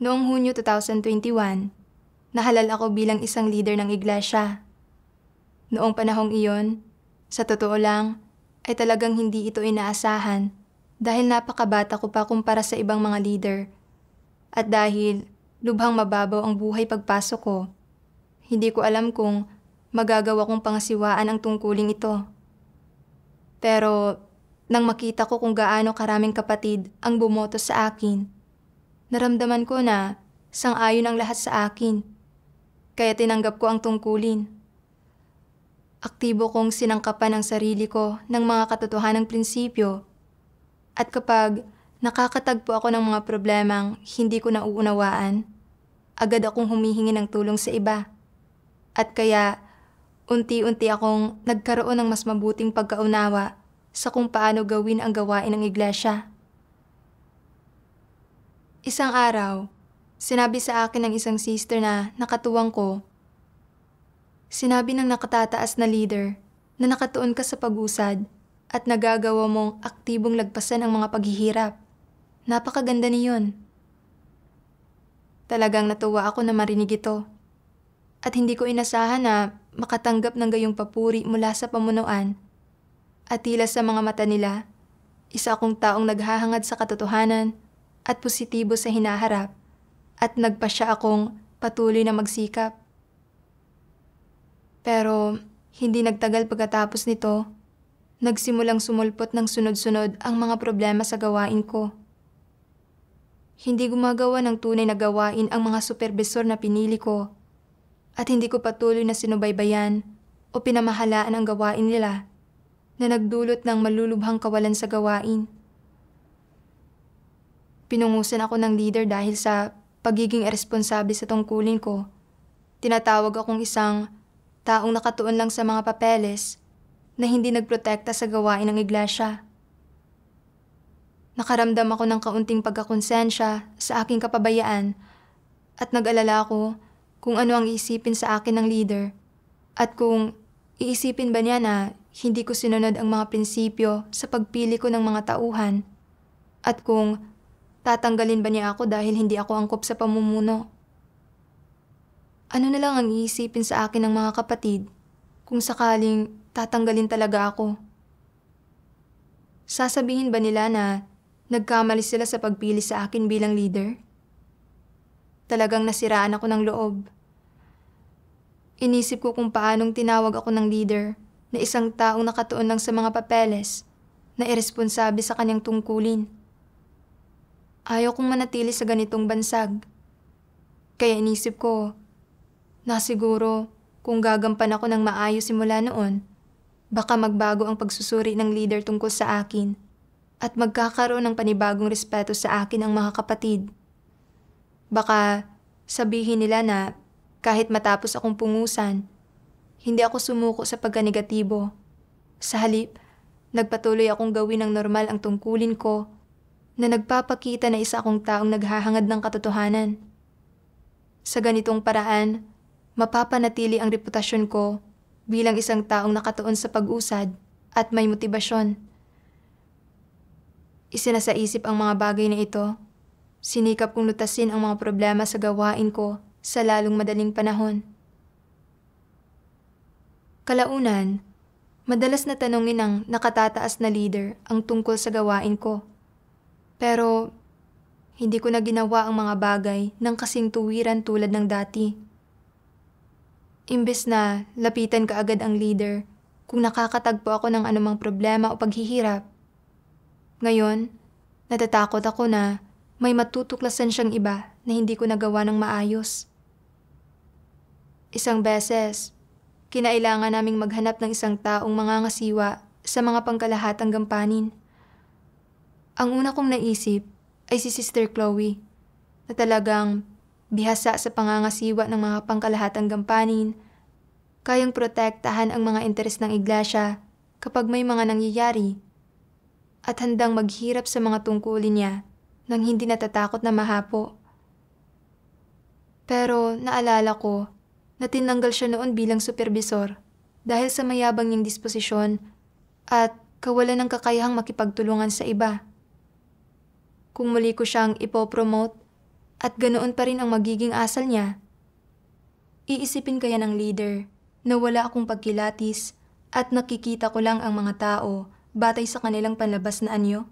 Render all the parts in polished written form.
Noong Hunyo 2021, nahalal ako bilang isang leader ng iglesia. Noong panahong iyon, sa totoo lang, ay talagang hindi ito inaasahan dahil napakabata ko pa kumpara sa ibang mga leader. At dahil lubhang mababaw ang buhay pagpasok ko, hindi ko alam kung magagawa kong pangasiwaan ang tungkuling ito. Pero nang makita ko kung gaano karaming kapatid ang bumoto sa akin, naramdaman ko na sang-ayon ang lahat sa akin. Kaya tinanggap ko ang tungkulin. Aktibo kong sinangkapan ang sarili ko ng mga katotohanang prinsipyo. At kapag nakakatagpo ako ng mga problemang hindi ko nauunawaan, agad akong humihingi ng tulong sa iba. At kaya unti-unti akong nagkaroon ng mas mabuting pagkaunawa sa kung paano gawin ang gawain ng iglesia. Isang araw, sinabi sa akin ng isang sister na nakatuwang ko. Sinabi ng nakatataas na leader na nakatuon ka sa pag-usad at nagagawa mong aktibong lagpasan ang mga paghihirap. Napakaganda niyon. Talagang natuwa ako na marinig ito. At hindi ko inasahan na makatanggap ng gayong papuri mula sa pamunuan. At tila sa mga mata nila, isa akong taong naghahangad sa katotohanan at positibo sa hinaharap at nagpasya akong patuloy na magsikap. Pero hindi nagtagal pagkatapos nito, nagsimulang sumulpot ng sunod-sunod ang mga problema sa gawain ko. Hindi gumagawa ng tunay na gawain ang mga supervisor na pinili ko at hindi ko patuloy na sinubaybayan o pinamahalaan ang gawain nila na nagdulot ng malulubhang kawalan sa gawain. Pinungusan ako ng leader dahil sa pagiging irresponsable sa tungkulin ko. Tinatawag akong isang taong nakatuon lang sa mga papeles na hindi nagprotekta sa gawain ng iglesia. Nakaramdam ako ng kaunting pagkakonsensya sa aking kapabayaan at nag-alala ako kung ano ang iisipin sa akin ng leader at kung iisipin ba niya na hindi ko sinunod ang mga prinsipyo sa pagpili ko ng mga tauhan at kung tatanggalin ba niya ako dahil hindi ako angkop sa pamumuno. Ano na lang ang iisipin sa akin ng mga kapatid kung sakaling tatanggalin talaga ako? Sasabihin ba nila na nagkamali sila sa pagpili sa akin bilang leader? Talagang nasiraan ako ng loob. Inisip ko kung paanong tinawag ako ng leader na isang taong nakatuon lang sa mga papeles na irresponsable sa kanyang tungkulin. Ayaw kong manatili sa ganitong bansag. Kaya inisip ko na siguro kung gagampan ako ng maayos simula noon, baka magbago ang pagsusuri ng leader tungkol sa akin at magkakaroon ng panibagong respeto sa akin ang mga kapatid. Baka sabihin nila na kahit matapos akong pungusan, hindi ako sumuko sa pagka-negatibo. Sa halip, nagpatuloy akong gawin ng normal ang tungkulin ko na nagpapakita na isa akong taong naghahangad ng katotohanan. Sa ganitong paraan, mapapanatili ang reputasyon ko bilang isang taong nakatuon sa pag-usad at may motibasyon. Isinasaisip ang mga bagay na ito. Sinikap kong lutasin ang mga problema sa gawain ko sa lalong madaling panahon. Kalaunan, madalas na tanongin ng nakatataas na leader ang tungkol sa gawain ko. Pero hindi ko na ginawa ang mga bagay ng kasing tuwiran tulad ng dati. Imbes na lapitan kaagad ang leader kung nakakatagpo ako ng anumang problema o paghihirap. Ngayon, natatakot ako na may matutuklasan siyang iba na hindi ko nagawa ng maayos. Isang beses, kinailangan naming maghanap ng isang taong mangangasiwa sa mga pangkalahatang gampanin. Ang una kong naisip ay si Sister Chloe, na talagang bihasa sa pangangasiwa ng mga pangkalahatang gampanin, kayang protektahan ang mga interes ng iglesia kapag may mga nangyayari, at handang maghirap sa mga tungkulin niya nang hindi natatakot na mahapo. Pero naalala ko na tinanggal siya noon bilang supervisor dahil sa mayabang niyang disposisyon at kawalan ng kakayahang makipagtulungan sa iba. Kung muli ko siyang ipopromote, at ganoon pa rin ang magiging asal niya. Iisipin kaya ng leader na wala akong pagkilatis at nakikita ko lang ang mga tao batay sa kanilang panlabas na anyo?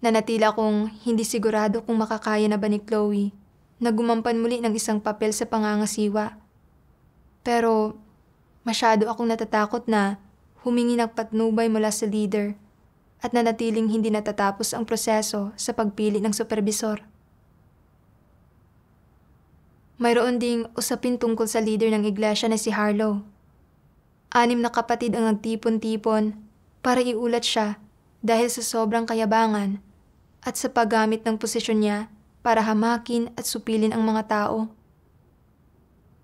Nanatila kong hindi sigurado kung makakaya na ba ni Chloe na gumampan muli ng isang papel sa pangangasiwa. Pero masyado akong natatakot na humingi ng patnubay mula sa leader at nanatiling hindi natatapos ang proseso sa pagpili ng supervisor. Mayroon ding usapin tungkol sa leader ng iglesia na si Harlow. 6 na kapatid ang nagtipon-tipon para iulat siya dahil sa sobrang kayabangan at sa paggamit ng posisyon niya para hamakin at supilin ang mga tao.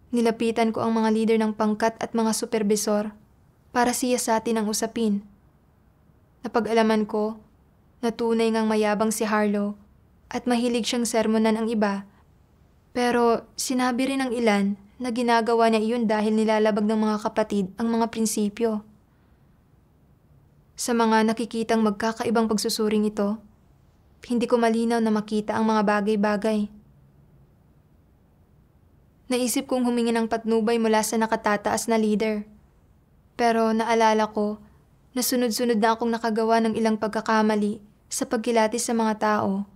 Nilapitan ko ang mga leader ng pangkat at mga supervisor para siyasatin ang usapin. Napag-alaman ko na tunay ngang mayabang si Harlow at mahilig siyang sermonan ang iba, pero sinabi rin ng ilan na ginagawa niya iyon dahil nilalabag ng mga kapatid ang mga prinsipyo. Sa mga nakikitang magkakaibang pagsusuring ito, hindi ko malinaw na makita ang mga bagay-bagay. Naisip kong humingi ng patnubay mula sa nakatataas na leader, pero naalala ko na sunod-sunod na akong nakagawa ng ilang pagkakamali sa pagkilatis sa mga tao,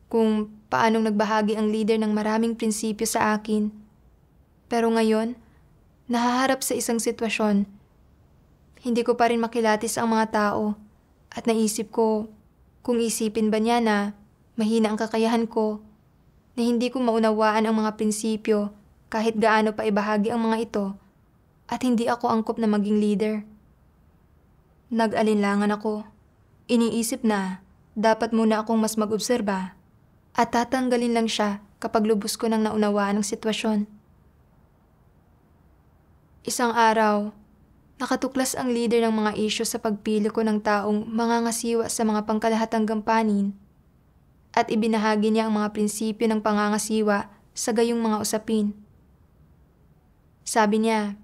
kung paanong nagbahagi ang leader ng maraming prinsipyo sa akin. Pero ngayon, nahaharap sa isang sitwasyon, hindi ko pa rin makilatis ang mga tao at naisip ko kung isipin ba niya na mahina ang kakayahan ko, na hindi ko maunawaan ang mga prinsipyo kahit gaano pa ibahagi ang mga ito at hindi ako angkop na maging leader. Nag-alinlangan ako. Iniisip na dapat muna akong mas mag-obserba at tatanggalin lang siya kapag lubos ko nang naunawaan ang sitwasyon. Isang araw, nakatuklas ang leader ng mga isyu sa pagpili ko ng taong mangangasiwa sa mga pangkalahatang gampanin at ibinahagi niya ang mga prinsipyo ng pangangasiwa sa gayong mga usapin. Sabi niya,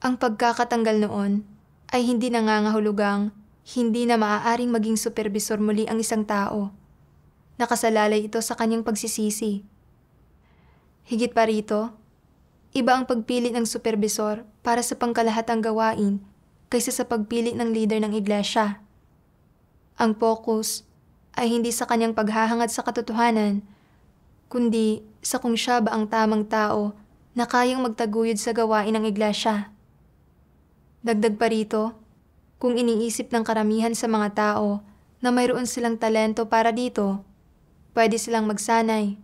ang pagkakatanggal noon ay hindi nangangahulugang hindi na maaaring maging supervisor muli ang isang tao. Nakasalalay ito sa kanyang pagsisisi. Higit pa rito, iba ang pagpili ng supervisor para sa pangkalahatang gawain kaysa sa pagpili ng leader ng iglesia. Ang focus ay hindi sa kanyang paghahangad sa katotohanan, kundi sa kung siya ba ang tamang tao na kayang magtaguyod sa gawain ng iglesia. Dagdag pa rito, kung iniisip ng karamihan sa mga tao na mayroon silang talento para dito, pwede silang magsanay.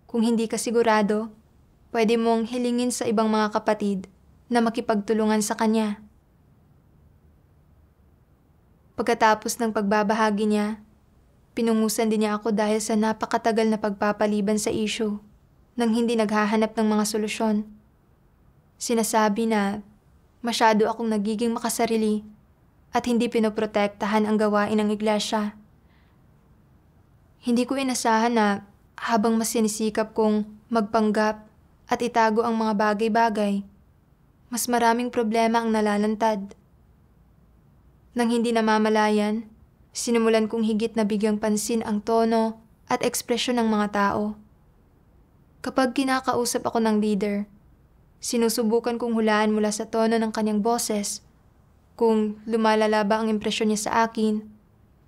Kung hindi ka sigurado, pwede mong hilingin sa ibang mga kapatid na makipagtulungan sa kanya. Pagkatapos ng pagbabahagi niya, pinungusan din niya ako dahil sa napakatagal na pagpapaliban sa issue nang hindi naghahanap ng mga solusyon. Sinasabi na masyado akong nagiging makasarili at hindi pinoprotektahan ang gawain ng iglesia. Hindi ko inasahan na habang mas sinisikap kong magpanggap at itago ang mga bagay-bagay, mas maraming problema ang nalalantad. Nang hindi namamalayan, sinimulan kong higit na bigyang pansin ang tono at ekspresyon ng mga tao. Kapag kinakausap ako ng leader, sinusubukan kong hulaan mula sa tono ng kanyang boses, kung lumalala ba ang impresyon niya sa akin,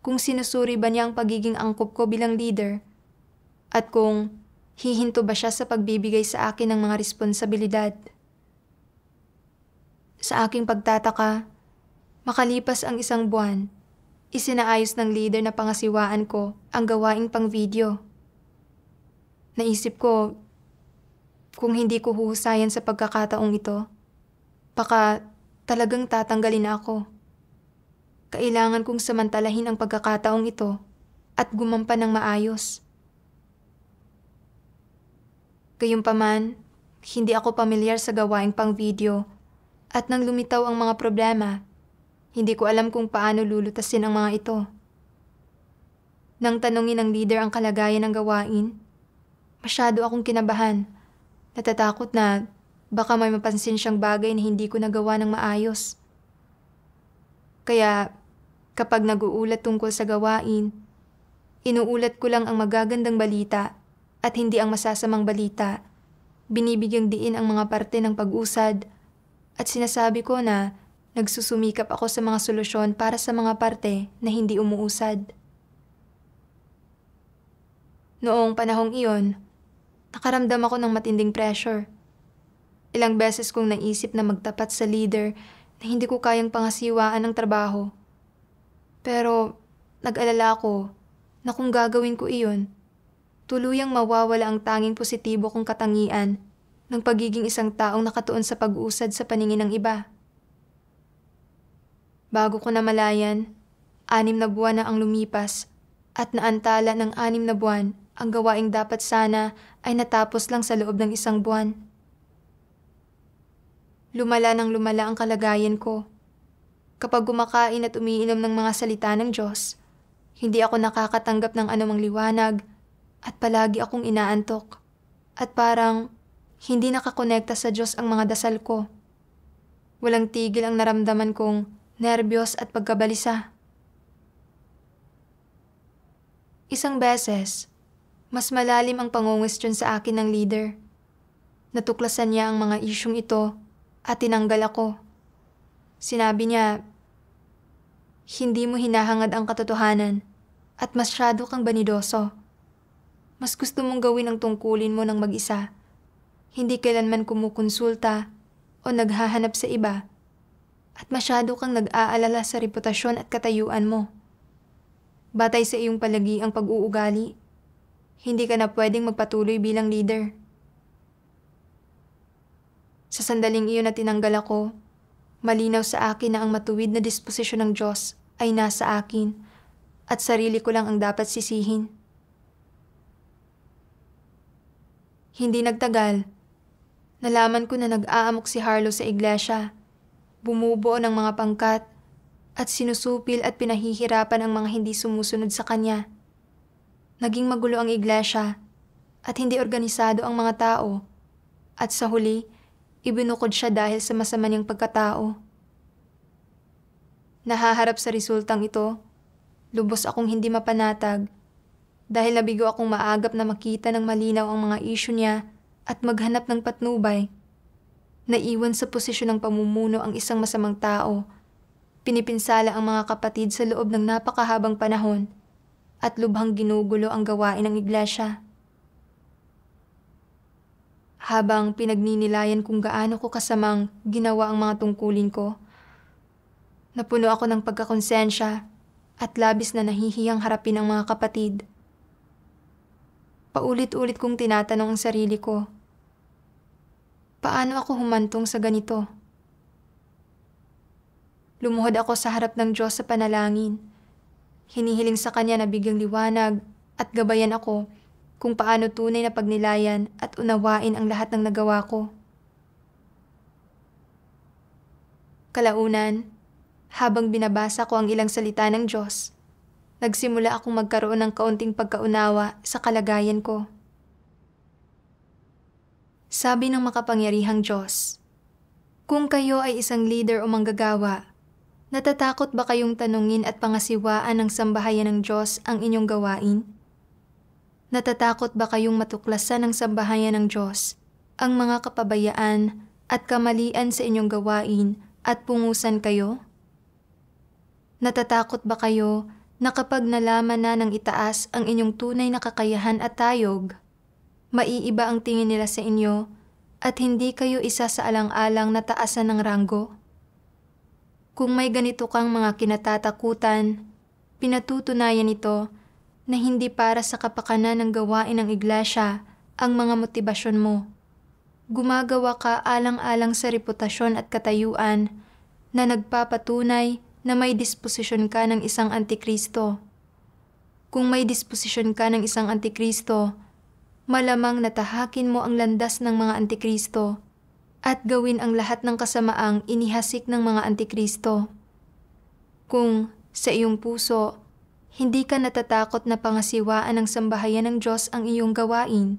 kung sinusuri ba niya ang pagiging angkop ko bilang leader, at kung hihinto ba siya sa pagbibigay sa akin ng mga responsibilidad. Sa aking pagtataka, makalipas ang 1 buwan, isinaayos ng leader na pangasiwaan ko ang gawaing pang-video. Naisip ko, kung hindi ko huhusayan sa pagkakataong ito, baka talagang tatanggalin ako. Kailangan kong samantalahin ang pagkakataong ito at gumampan ng maayos. Gayunpaman, hindi ako pamilyar sa gawaing pang-video at nang lumitaw ang mga problema, hindi ko alam kung paano lulutasin ang mga ito. Nang tanungin ng leader ang kalagayan ng gawain, masyado akong kinabahan. Natatakot na baka may mapansin siyang bagay na hindi ko nagawa ng maayos. Kaya kapag nag-uulat tungkol sa gawain, Inuulat ko lang ang magagandang balita at hindi ang masasamang balita. Binibigyang diin ang mga parte ng pag-usad at sinasabi ko na nagsusumikap ako sa mga solusyon para sa mga parte na hindi umuusad. Noong panahong iyon, nakaramdam ako ng matinding pressure. Ilang beses kong naisip na magtapat sa leader na hindi ko kayang pangasiwaan ng trabaho. Pero nag-alala ako na kung gagawin ko iyon, tuluyang mawawala ang tanging positibo kong katangian ng pagiging isang taong nakatuon sa pag-uusad sa paningin ng iba. Bago ko namalayan, 6 na buwan na ang lumipas at naantala ng 6 na buwan ang gawaing dapat sana ay natapos lang sa loob ng 1 buwan. Lumala ng lumala ang kalagayan ko. Kapag kumakain at umiinom ng mga salita ng Diyos, hindi ako nakakatanggap ng anumang liwanag at palagi akong inaantok. At parang hindi nakakonekta sa Diyos ang mga dasal ko. Walang tigil ang naramdaman kong nerbiyos at pagkabalisa. Isang beses, mas malalim ang pangungwestiyon sa akin ng leader. Natuklasan niya ang mga isyung ito at tinanggal ako. Sinabi niya, hindi mo hinahangad ang katotohanan at masyado kang banidoso. Mas gusto mong gawin ang tungkulin mo ng mag-isa. Hindi kailanman kumukonsulta o naghahanap sa iba. At masyado kang nag-aalala sa reputasyon at katayuan mo. Batay sa iyong palagi ang pag-uugali, hindi ka na pwedeng magpatuloy bilang leader. Sa sandaling iyon na tinanggal ako, malinaw sa akin na ang matuwid na disposisyon ng Diyos ay nasa akin at sarili ko lang ang dapat sisihin. Hindi nagtagal, nalaman ko na nag-aamok si Harlow sa iglesia, bumubuo ng mga pangkat at sinusupil at pinahihirapan ang mga hindi sumusunod sa kanya. Naging magulo ang iglesia at hindi organisado ang mga tao at sa huli, ibinukod siya dahil sa masama niyang pagkatao. Nahaharap sa resultang ito, lubos akong hindi mapanatag dahil nabigo akong maagap na makita ng malinaw ang mga isyu niya at maghanap ng patnubay. Naiwan sa posisyon ng pamumuno ang isang masamang tao. Pinipinsala ang mga kapatid sa loob ng napakahabang panahon at lubhang ginugulo ang gawain ng iglesia. Habang pinagninilayan kung gaano ko kasamang ginawa ang mga tungkulin ko, napuno ako ng pagkakonsensya at labis na nahihiyang harapin ang mga kapatid. Paulit-ulit kong tinatanong ang sarili ko, paano ako humantong sa ganito? Lumuhod ako sa harap ng Diyos sa panalangin. Hinihiling sa Kanya na bigyang liwanag at gabayan ako kung paano tunay na pagnilayan at unawain ang lahat ng nagawa ko. Kalaunan, habang binabasa ko ang ilang salita ng Diyos, nagsimula akong magkaroon ng kaunting pagkaunawa sa kalagayan ko. Sabi ng makapangyarihang Diyos, kung kayo ay isang leader o manggagawa, natatakot ba kayong tanungin at pangasiwaan ng sambahayan ng Diyos ang inyong gawain? Natatakot ba kayong matuklasan ng sambahayan ng Diyos ang mga kapabayaan at kamalian sa inyong gawain at pungusan kayo? Natatakot ba kayo na kapag nalaman na ng itaas ang inyong tunay na kakayahan at tayog, maiiba ang tingin nila sa inyo at hindi kayo isa sa alang-alang na taasan ng ranggo? Kung may ganito kang mga kinatatakutan, pinatutunayan ito na hindi para sa kapakanan ng gawain ng iglesia ang mga motibasyon mo. Gumagawa ka alang-alang sa reputasyon at katayuan na nagpapatunay na may disposisyon ka ng isang antikristo. Kung may disposisyon ka ng isang antikristo, malamang natahakin mo ang landas ng mga antikristo at gawin ang lahat ng kasamaang inihasik ng mga antikristo. Kung sa iyong puso, hindi ka natatakot na pangasiwaan ng sambahayan ng Diyos ang iyong gawain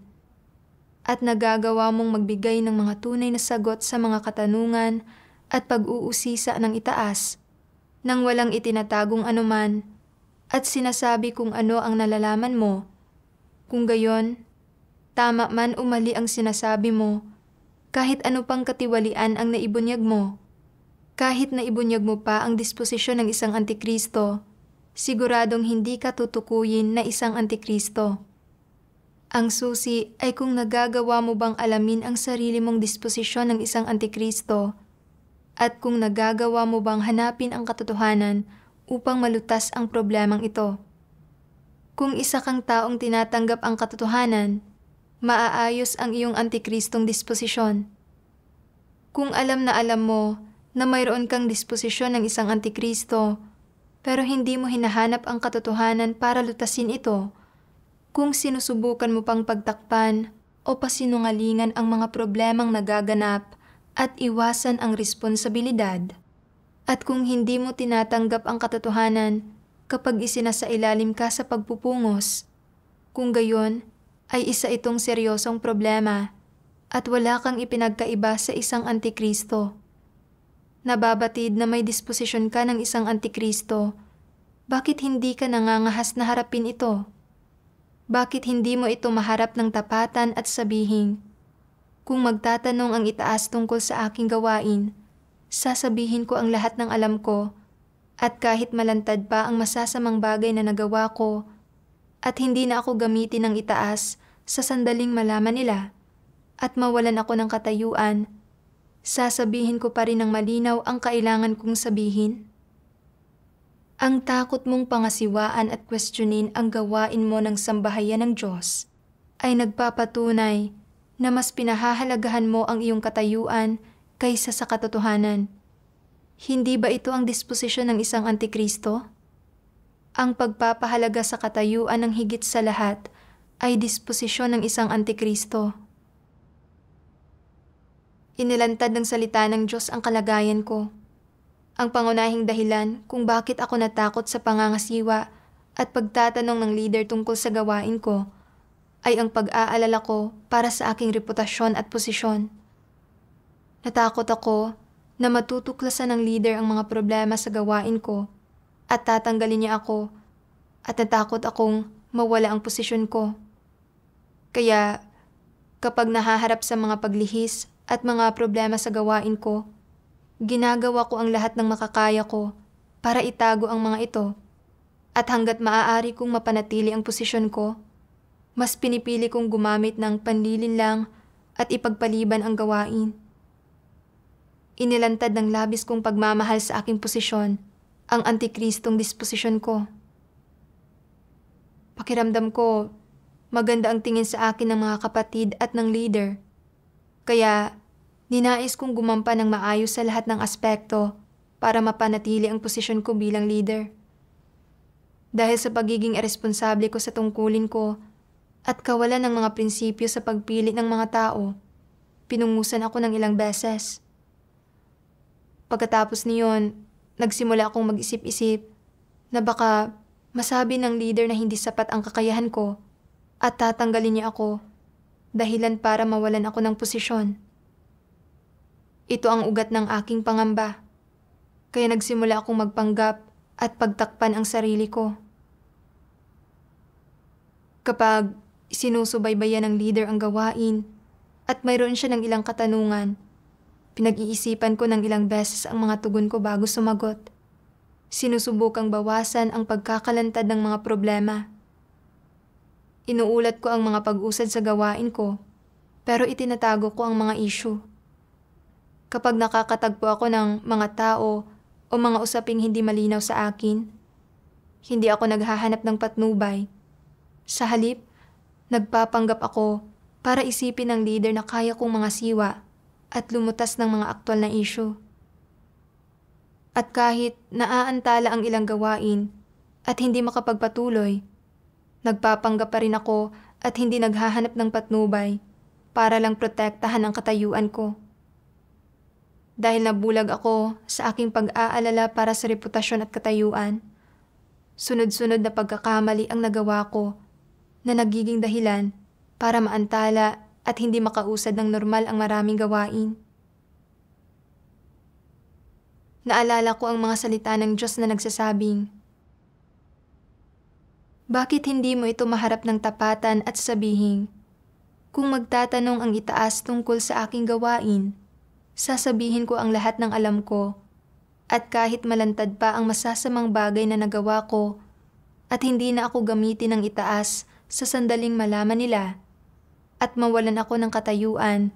at nagagawa mong magbigay ng mga tunay na sagot sa mga katanungan at pag-uusisa ng itaas nang walang itinatagong anuman, at sinasabi kung ano ang nalalaman mo. Kung gayon, tama man o mali ang sinasabi mo, kahit ano pang katiwalian ang naibunyag mo, kahit naibunyag mo pa ang disposisyon ng isang antikristo, siguradong hindi ka tutukuyin na isang antikristo. Ang susi ay kung nagagawa mo bang alamin ang sarili mong disposisyon ng isang antikristo at kung nagagawa mo bang hanapin ang katotohanan upang malutas ang problemang ito. Kung isa kang taong tinatanggap ang katotohanan, maaayos ang iyong antikristong disposisyon. Kung alam mo na mayroon kang disposisyon ng isang antikristo, pero hindi mo hinahanap ang katotohanan para lutasin ito, kung sinusubukan mo pang pagtakpan o pasinungalingan ang mga problemang nagaganap at iwasan ang responsibilidad, at kung hindi mo tinatanggap ang katotohanan kapag isinasailalim ka sa pagpupungos, kung gayon ay isa itong seryosong problema at wala kang ipinagkaiba sa isang antikristo. Nababatid na may disposisyon ka ng isang antikristo, bakit hindi ka nangangahas na harapin ito? Bakit hindi mo ito maharap ng tapatan at sabihin, kung magtatanong ang itaas tungkol sa aking gawain, sasabihin ko ang lahat ng alam ko, at kahit malantad pa ang masasamang bagay na nagawa ko, at hindi na ako gamitin ng itaas sa sandaling malaman nila, at mawalan ako ng katayuan, sasabihin ko pa rin ng malinaw ang kailangan kong sabihin? Ang takot mong pangasiwaan at questionin ang gawain mo ng sambahayan ng Diyos ay nagpapatunay na mas pinahahalagahan mo ang iyong katayuan kaysa sa katotohanan. Hindi ba ito ang disposisyon ng isang antikristo? Ang pagpapahalaga sa katayuan ng higit sa lahat ay disposisyon ng isang antikristo. Inilantad ng salita ng Diyos ang kalagayan ko. Ang pangunahing dahilan kung bakit ako natakot sa pangangasiwa at pagtatanong ng leader tungkol sa gawain ko ay ang pag-aalala ko para sa aking reputasyon at posisyon. Natakot ako na matutuklasan ng leader ang mga problema sa gawain ko at tatanggalin niya ako, at natakot akong mawala ang posisyon ko. Kaya kapag nahaharap sa mga paglihis at mga problema sa gawain ko, ginagawa ko ang lahat ng makakaya ko para itago ang mga ito, at hanggat maaari kong mapanatili ang posisyon ko, mas pinipili kong gumamit ng panlilinlang at ipagpaliban ang gawain. Inilantad ng labis kong pagmamahal sa aking posisyon ang antikristong disposisyon ko. Pakiramdam ko, maganda ang tingin sa akin ng mga kapatid at ng leader. Kaya, ninais kong gumampan ng maayos sa lahat ng aspekto para mapanatili ang posisyon ko bilang leader. Dahil sa pagiging irresponsable ko sa tungkulin ko at kawalan ng mga prinsipyo sa pagpili ng mga tao, pinungusan ako ng ilang beses. Pagkatapos niyon, nagsimula akong mag-isip-isip na baka masabi ng leader na hindi sapat ang kakayahan ko at tatanggalin niya ako, dahilan para mawalan ako ng posisyon. Ito ang ugat ng aking pangamba, kaya nagsimula akong magpanggap at pagtakpan ang sarili ko. Kapag sinusubaybayan ng leader ang gawain at mayroon siya ng ilang katanungan, pinag-iisipan ko ng ilang beses ang mga tugon ko bago sumagot. Sinusubukang bawasan ang pagkakalantad ng mga problema. Inuulat ko ang mga pag-usad sa gawain ko, pero itinatago ko ang mga issue. Kapag nakakatagpo ako ng mga tao o mga usaping hindi malinaw sa akin, hindi ako naghahanap ng patnubay. Sa halip, nagpapanggap ako para isipin ng leader na kaya kong mga siwa at lumutas ng mga aktwal na issue. At kahit naaantala ang ilang gawain at hindi makapagpatuloy, nagpapanggap pa rin ako at hindi naghahanap ng patnubay para lang protektahan ang katayuan ko. Dahil nabulag ako sa aking pag-aalala para sa reputasyon at katayuan, sunod-sunod na pagkakamali ang nagawa ko na nagiging dahilan para maantala at hindi makausad ng normal ang maraming gawain. Naalala ko ang mga salita ng Diyos na nagsasabing, Bakit hindi mo ito maharap ng tapatan at sabihin, kung magtatanong ang itaas tungkol sa aking gawain, sasabihin ko ang lahat ng alam ko, at kahit malantad pa ang masasamang bagay na nagawa ko, at hindi na ako gamitin ng itaas sa sandaling malaman nila, at mawalan ako ng katayuan,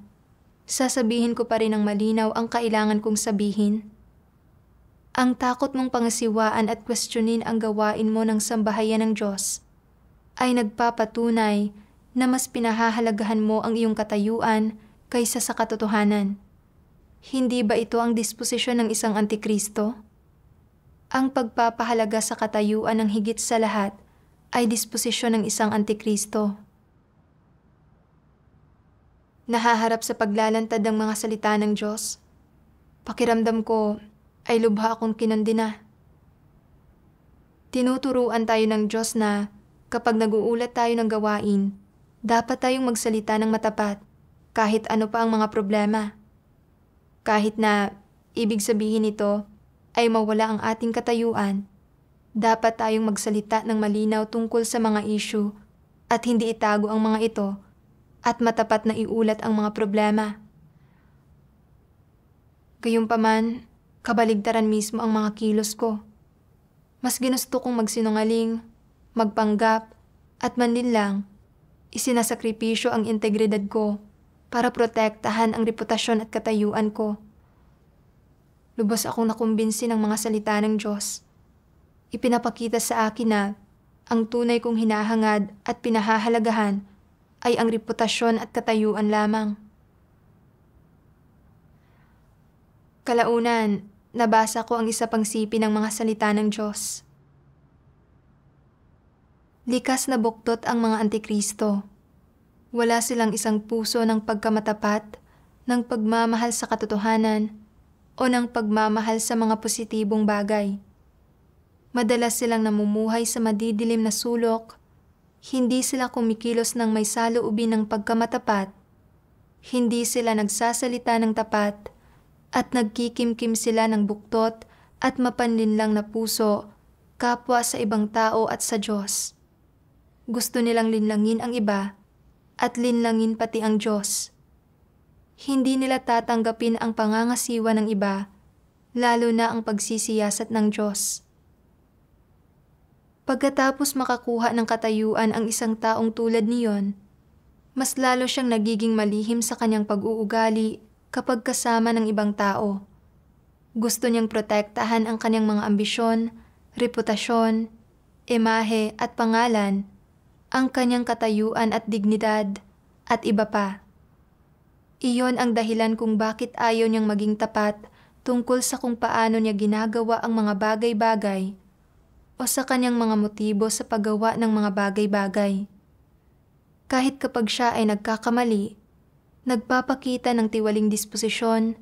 sasabihin ko pa rin ng malinaw ang kailangan kong sabihin. Ang takot mong pangasiwaan at questionin ang gawain mo ng sambahayan ng Diyos ay nagpapatunay na mas pinahahalagahan mo ang iyong katayuan kaysa sa katotohanan. Hindi ba ito ang disposisyon ng isang antikristo? Ang pagpapahalaga sa katayuan ng higit sa lahat ay disposisyon ng isang antikristo. Nahaharap sa paglalantad ng mga salita ng Diyos, pakiramdam ko ay lubha akong kinandina. Tinuturuan tayo ng Diyos na kapag nag-uulat tayo ng gawain, dapat tayong magsalita ng matapat kahit ano pa ang mga problema. Kahit na ibig sabihin nito ay mawala ang ating katayuan, dapat tayong magsalita ng malinaw tungkol sa mga issue at hindi itago ang mga ito at matapat na iulat ang mga problema. Gayunpaman, kabaligtaran mismo ang mga kilos ko. Mas ginusto kong magsinungaling, magpanggap, at manlinlang, isinasakripisyo ang integridad ko para protektahan ang reputasyon at katayuan ko. Lubos akong nakumbinsi ng mga salita ng Diyos. Ipinapakita sa akin na ang tunay kong hinahangad at pinahahalagahan ay ang reputasyon at katayuan lamang. Kalaunan, nabasa ko ang isa pang sipi ng mga salita ng Diyos. Likas na buktot ang mga antikristo. Wala silang isang puso ng pagkamatapat, ng pagmamahal sa katotohanan, o ng pagmamahal sa mga positibong bagay. Madalas silang namumuhay sa madidilim na sulok, hindi sila kumikilos ng may saloobin ng pagkamatapat, hindi sila nagsasalita ng tapat, at nagkikimkim sila ng buktot at mapanlinlang na puso, kapwa sa ibang tao at sa Diyos. Gusto nilang linlangin ang iba at linlangin pati ang Diyos. Hindi nila tatanggapin ang pangangasiwa ng iba, lalo na ang pagsisiyasat ng Diyos. Pagkatapos makakuha ng katayuan ang isang taong tulad niyon, mas lalo siyang nagiging malihim sa kanyang pag-uugali kapag kasama ng ibang tao. Gusto niyang protektahan ang kanyang mga ambisyon, reputasyon, imahe at pangalan, ang kanyang katayuan at dignidad, at iba pa. Iyon ang dahilan kung bakit ayaw niyang maging tapat tungkol sa kung paano niya ginagawa ang mga bagay-bagay o sa kanyang mga motibo sa paggawa ng mga bagay-bagay. Kahit kapag siya ay nagkakamali, nagpapakita ng tiwaling disposisyon,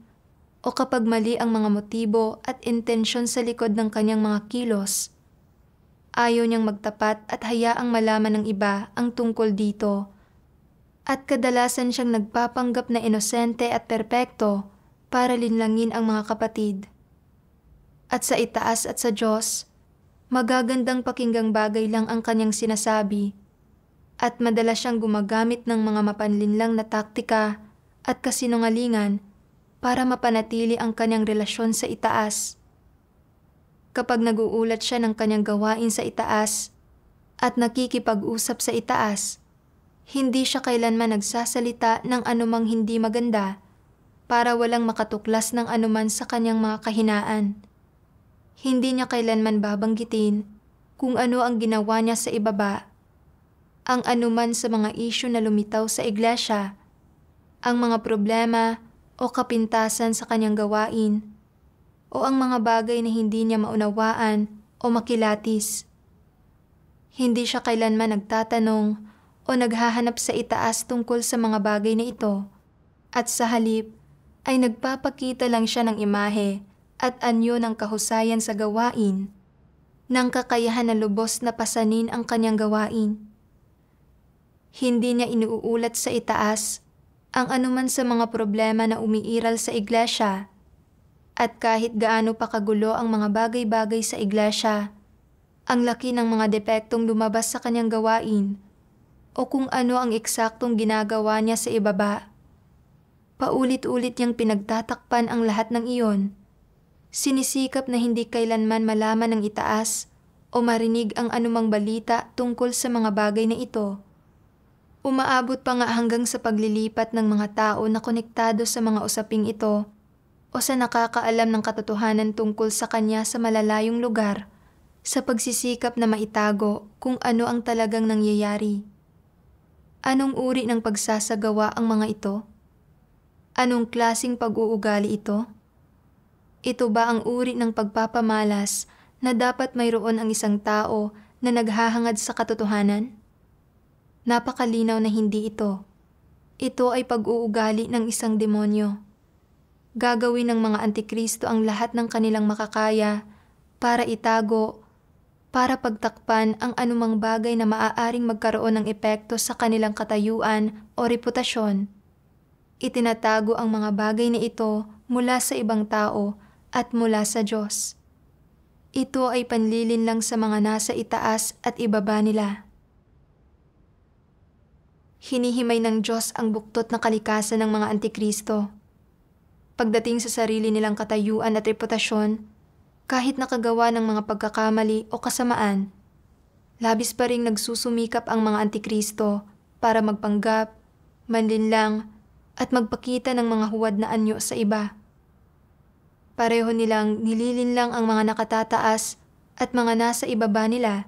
o kapag mali ang mga motibo at intensyon sa likod ng kanyang mga kilos, ayaw niyang magtapat at hayaang malaman ng iba ang tungkol dito, at kadalasan siyang nagpapanggap na inosente at perpekto para linlangin ang mga kapatid. At sa itaas at sa Diyos, magagandang pakinggang bagay lang ang kanyang sinasabi, at madalas siyang gumagamit ng mga mapanlinlang na taktika at kasinungalingan para mapanatili ang kanyang relasyon sa itaas. Kapag nag-uulat siya ng kanyang gawain sa itaas at nakikipag-usap sa itaas, hindi siya kailanman nagsasalita ng anumang hindi maganda para walang makatuklas ng anuman sa kanyang mga kahinaan. Hindi niya kailanman babanggitin kung ano ang ginawa niya sa ibaba, ang anuman sa mga isyu na lumitaw sa iglesia, ang mga problema o kapintasan sa kanyang gawain, o ang mga bagay na hindi niya maunawaan o makilatis. Hindi siya kailanman nagtatanong o naghahanap sa itaas tungkol sa mga bagay na ito, at sa halip ay nagpapakita lang siya ng imahe at anyo ng kahusayan sa gawain, ng kakayahan na lubos na pasanin ang kanyang gawain. Hindi niya inuulat sa itaas ang anuman sa mga problema na umiiral sa iglesia, at kahit gaano pa kagulo ang mga bagay-bagay sa iglesia, ang laki ng mga depektong lumabas sa kanyang gawain o kung ano ang eksaktong ginagawa niya sa ibaba. Paulit-ulit niyang pinagtatakpan ang lahat ng iyon. Sinisikap na hindi kailanman malaman ng itaas o marinig ang anumang balita tungkol sa mga bagay na ito. Umaabot pa nga hanggang sa paglilipat ng mga tao na konektado sa mga usaping ito o sa nakakaalam ng katotohanan tungkol sa kanya sa malalayong lugar sa pagsisikap na maitago kung ano ang talagang nangyayari. Anong uri ng pagsasagawa ang mga ito? Anong klasing pag-uugali ito? Ito ba ang uri ng pagpapamalas na dapat mayroon ang isang tao na naghahangad sa katotohanan? Napakalinaw na hindi ito. Ito ay pag-uugali ng isang demonyo. Gagawin ng mga antikristo ang lahat ng kanilang makakaya para itago, para pagtakpan ang anumang bagay na maaaring magkaroon ng epekto sa kanilang katayuan o reputasyon. Itinatago ang mga bagay na ito mula sa ibang tao at mula sa Diyos. Ito ay panlilin lang sa mga nasa itaas at ibaba nila. Hinihimay ng Diyos ang buktot na kalikasan ng mga antikristo. Pagdating sa sarili nilang katayuan at reputasyon, kahit nakagawa ng mga pagkakamali o kasamaan, labis pa ring nagsusumikap ang mga antikristo para magpanggap, manlinlang, at magpakita ng mga huwad na anyo sa iba. Pareho nilang nililinlang ang mga nakatataas at mga nasa ibaba nila.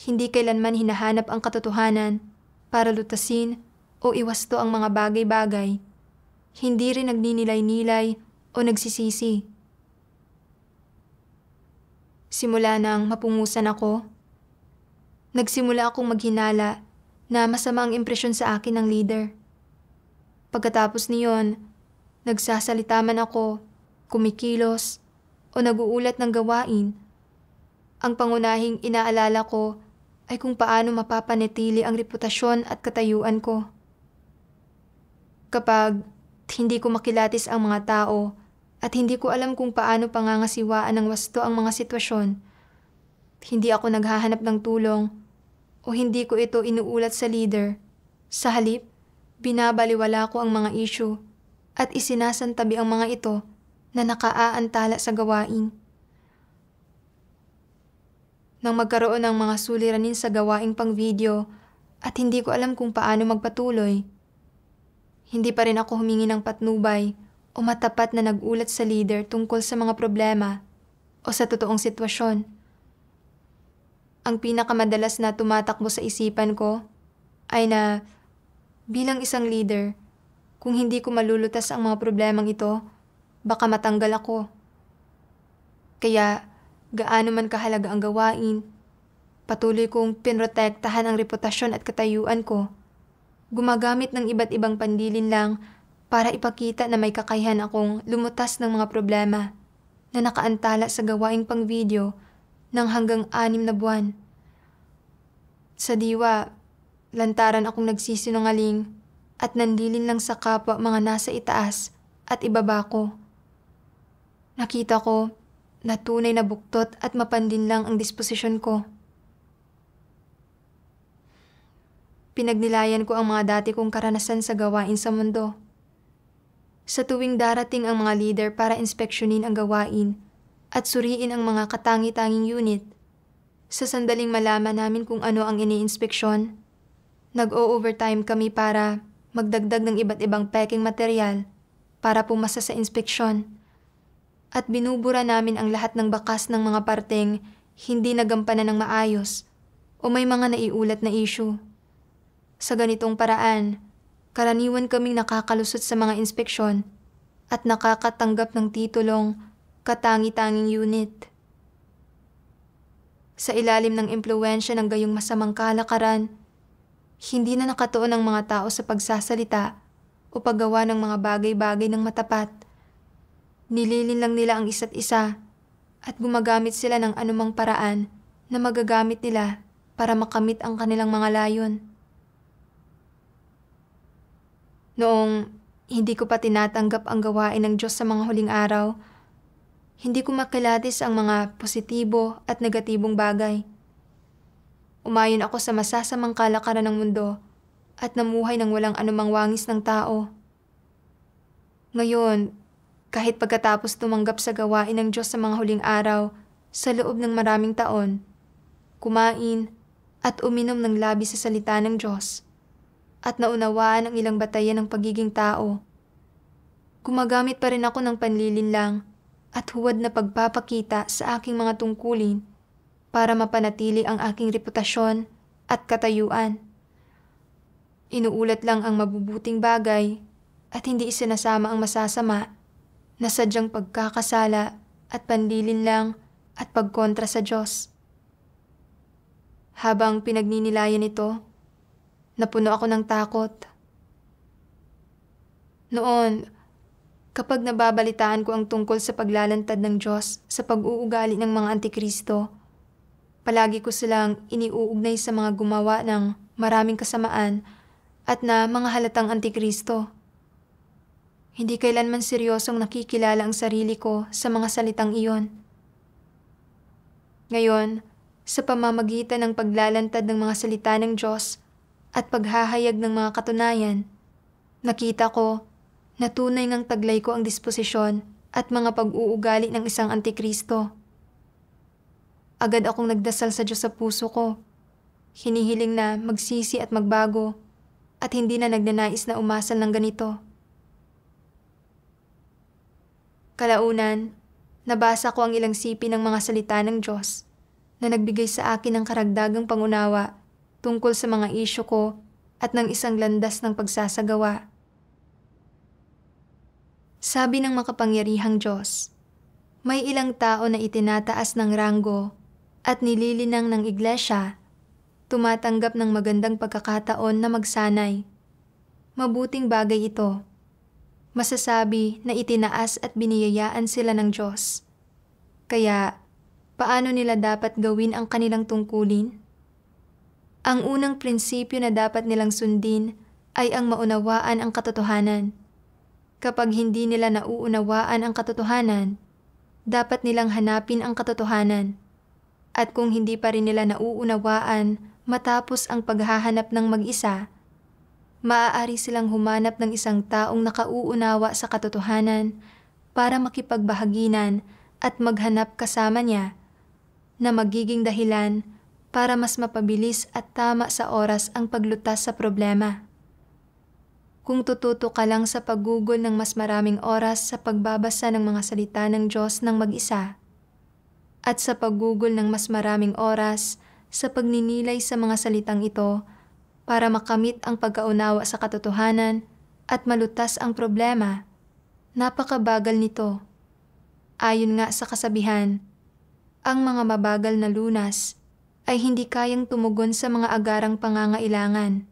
Hindi kailanman hinahanap ang katotohanan para lutasin o iwasto ang mga bagay-bagay. Hindi rin nagninilay-nilay o nagsisisi. Simula nang mapungusan ako, nagsimula akong maghinala na masama ang impresyon sa akin ng leader. Pagkatapos niyon, nagsasalita man ako, kumikilos, o naguulat ng gawain. Ang pangunahing inaalala ko ay kung paano mapapanatili ang reputasyon at katayuan ko. Kapag hindi ko makilatis ang mga tao at hindi ko alam kung paano pangangasiwaan ng wasto ang mga sitwasyon, hindi ako naghahanap ng tulong o hindi ko ito inuulat sa leader. Sa halip, binabaliwala ko ang mga issue at isinasantabi ang mga ito na nakaaantala sa gawain. Nang magkaroon ng mga suliranin sa gawaing pang-video at hindi ko alam kung paano magpatuloy, hindi pa rin ako humingi ng patnubay o matapat na nag-ulat sa leader tungkol sa mga problema o sa totoong sitwasyon. Ang pinakamadalas na tumatakbo sa isipan ko ay na bilang isang leader, kung hindi ko malulutas ang mga problemang ito, baka matanggal ako. Kaya, gaano man kahalaga ang gawain, patuloy kong pinrotektahan ang reputasyon at katayuan ko. Gumagamit ng iba't ibang pandilin lang para ipakita na may kakayahan akong lumutas ng mga problema na nakaantala sa gawaing pang-video ng hanggang 6 na buwan. Sa diwa, lantaran akong nagsisinungaling at nandilin lang sa kapwa mga nasa itaas at ibaba ko. Nakita ko na tunay na buktot at mapandin lang ang disposisyon ko. Pinagnilayan ko ang mga dati kong karanasan sa gawain sa mundo. Sa tuwing darating ang mga leader para inspeksyonin ang gawain at suriin ang mga katangi-tanging unit, sa sandaling malaman namin kung ano ang iniinspeksyon, nag-o-overtime kami para magdagdag ng iba't ibang peking material para pumasa sa inspeksyon. At binubura namin ang lahat ng bakas ng mga parteng hindi nagampanan ng maayos o may mga naiulat na issue. Sa ganitong paraan, karaniwan kaming nakakalusot sa mga inspeksyon at nakakatanggap ng titulong katangi-tanging unit. Sa ilalim ng impluwensya ng gayong masamang kalakaran, hindi na nakatuon ang mga tao sa pagsasalita o paggawa ng mga bagay-bagay ng matapat. Nililin lang nila ang isa't isa at gumagamit sila ng anumang paraan na magagamit nila para makamit ang kanilang mga layon. Noong hindi ko pa tinatanggap ang gawain ng Diyos sa mga huling araw, Hindi ko makilatis ang mga positibo at negatibong bagay. Umayon ako sa masasamang kalakaran ng mundo at namuhay ng walang anumang wangis ng tao. Ngayon, kahit pagkatapos tumanggap sa gawain ng Diyos sa mga huling araw sa loob ng maraming taon, kumain at uminom ng labis sa salita ng Diyos, at naunawaan ang ilang batayan ng pagiging tao, gumagamit pa rin ako ng panlilinlang at huwad na pagpapakita sa aking mga tungkulin para mapanatili ang aking reputasyon at katayuan. Inuulat lang ang mabubuting bagay at hindi isinasama ang masasama na sadyang pagkakasala at panlilinlang at pagkontra sa Diyos. Habang pinagninilayan ito, napuno ako ng takot. Noon, kapag nababalitaan ko ang tungkol sa paglalantad ng Diyos sa pag-uugali ng mga antikristo, palagi ko silang iniuugnay sa mga gumawa ng maraming kasamaan at na mga halatang antikristo. Hindi kailanman seryosong nakikilala ang sarili ko sa mga salitang iyon. Ngayon, sa pamamagitan ng paglalantad ng mga salita ng Diyos at paghahayag ng mga katunayan, nakita ko na tunay ngang taglay ko ang disposisyon at mga pag-uugali ng isang antikristo. Agad akong nagdasal sa Diyos sa puso ko, hinihiling na magsisi at magbago at hindi na nagnanais na umasal ng ganito. Kalaunan, nabasa ko ang ilang sipi ng mga salita ng Diyos na nagbigay sa akin ng karagdagang pangunawa tungkol sa mga isyu ko at ng isang landas ng pagsasagawa. Sabi ng makapangyarihang Diyos, may ilang tao na itinataas ng ranggo at nililinang ng iglesia, tumatanggap ng magandang pagkakataon na magsanay. Mabuting bagay ito. Masasabi na itinaas at biniyayaan sila ng Diyos. Kaya, paano nila dapat gawin ang kanilang tungkulin? Ang unang prinsipyo na dapat nilang sundin ay ang maunawaan ang katotohanan. Kapag hindi nila nauunawaan ang katotohanan, dapat nilang hanapin ang katotohanan. At kung hindi pa rin nila nauunawaan matapos ang paghahanap ng mag-isa, maaari silang humanap ng isang taong nakauunawa sa katotohanan para makipagbahaginan at maghanap kasama niya na magiging dahilan para mas mapabilis at tama sa oras ang paglutas sa problema. Kung tututo ka lang sa paggugol ng mas maraming oras sa pagbabasa ng mga salita ng Diyos ng mag-isa, at sa paggugol ng mas maraming oras sa pagninilay sa mga salitang ito para makamit ang pagkaunawa sa katotohanan at malutas ang problema, napakabagal nito. Ayon nga sa kasabihan, ang mga mabagal na lunas ay hindi kayang tumugon sa mga agarang pangangailangan.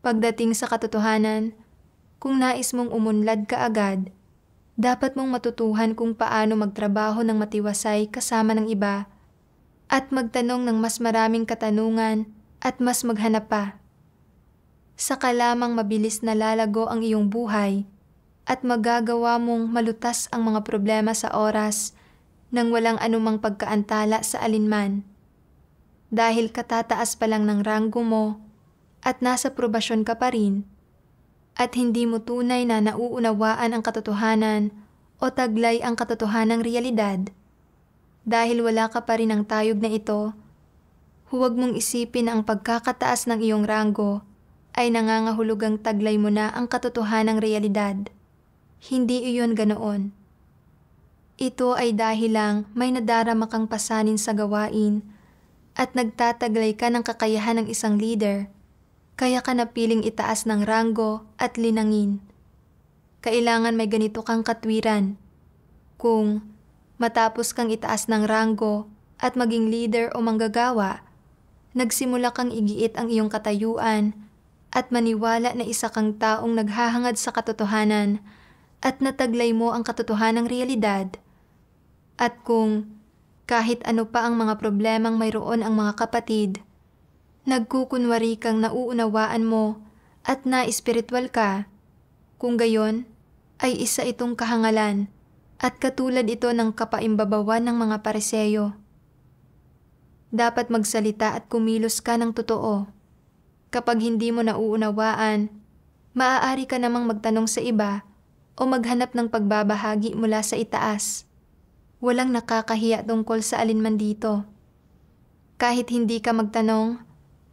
Pagdating sa katotohanan, kung nais mong umunlad ka agad, dapat mong matutuhan kung paano magtrabaho ng matiwasay kasama ng iba at magtanong ng mas maraming katanungan at mas maghanap pa. Saka lamang mabilis na lalago ang iyong buhay at magagawa mong malutas ang mga problema sa oras nang walang anumang pagkaantala sa alinman. Dahil katataas pa lang ng ranggo mo at nasa probasyon ka pa rin, at hindi mo tunay na nauunawaan ang katotohanan o taglay ang katotohanang realidad, dahil wala ka pa rin ang tayog na ito, huwag mong isipin na ang pagkakataas ng iyong ranggo ay nangangahulugang taglay mo na ang katotohanang realidad. Hindi iyon ganoon. Ito ay dahil lang may nadarama kang pasanin sa gawain at nagtataglay ka ng kakayahan ng isang leader, kaya ka napiling itaas ng ranggo at linangin. Kailangan may ganito kang katwiran. Kung matapos kang itaas ng ranggo at maging leader o manggagawa, nagsimula kang igiit ang iyong katayuan at maniwala na isa kang taong naghahangad sa katotohanan at nataglay mo ang katotohanang realidad. At kung kahit ano pa ang mga problemang mayroon ang mga kapatid, nagkukunwari kang nauunawaan mo at na-espiritual ka, kung gayon ay isa itong kahangalan At katulad ito ng kapaimbabawan ng mga Pariseo. Dapat magsalita at kumilos ka ng totoo. Kapag hindi mo nauunawaan, maaari ka namang magtanong sa iba o maghanap ng pagbabahagi mula sa itaas. Walang nakakahiya tungkol sa alinman dito. Kahit hindi ka magtanong,